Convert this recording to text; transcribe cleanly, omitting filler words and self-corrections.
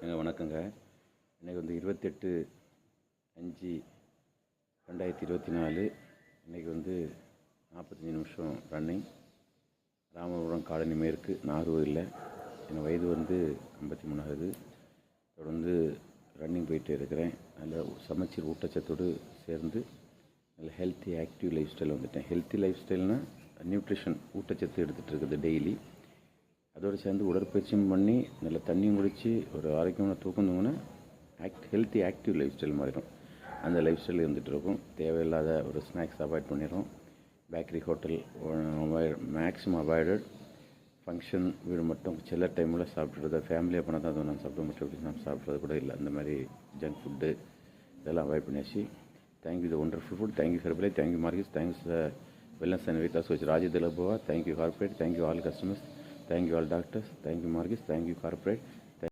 வணக்கங்க. இன்றைக்கி வந்து 28/5/2024. இன்றைக்கி வந்து 45 நிமிஷம் ரன்னிங். ராமபுரம் காலனி மேற்கு நாகர்கோவிலில். என் வயது வந்து 53 ஆகுது. தொடர்ந்து ரன்னிங் போயிட்டு இருக்கிறேன். நல்ல சமச்சீர் ஊட்டச்சத்தோடு சேர்ந்து நல்ல ஹெல்த்தி ஆக்டிவ் லைஃப் ஸ்டைல் வந்துட்டேன். ஹெல்த்தி லைஃப் ஸ்டைல்னால் நியூட்ரிஷன் ஊட்டச்சத்து எடுத்துகிட்டு இருக்குது டெய்லி. அதோடு சேர்ந்து உடற்பயிற்சியும் பண்ணி நல்ல தண்ணியும் குடித்து ஒரு ஆரோக்கியமான தூக்கம் தூங்கினா ஹெல்த்தி ஆக்டிவ் லைஃப் ஸ்டைல் மாறிடும். அந்த லைஃப் ஸ்டைல் இருந்துகிட்ருக்கும். தேவையில்லாத ஒரு ஸ்நாக்ஸ் அவாய்ட் பண்ணிடுறோம். Bakery hotel maximum avoided. Function வீடு மட்டும் சில டைமில் சாப்பிட்றது. ஃபேமிலியாக போனால் தான் அதை நான் சாப்பிட மட்டும் அப்படி நான் சாப்பிட்றது கூட இல்லை. அந்த மாதிரி ஜங்க் ஃபுட்டு இதெல்லாம் அவாய்ட் பண்ணியாச்சு. Thank you the wonderful food. Thank you ஹெர்பலை. Thank you markets. Thanks wellness and weight loss coach Raji திலபோவா. Thank you corporate. Thank you all customers. Thank you all doctors. Thank you Marcus. Thank you corporate.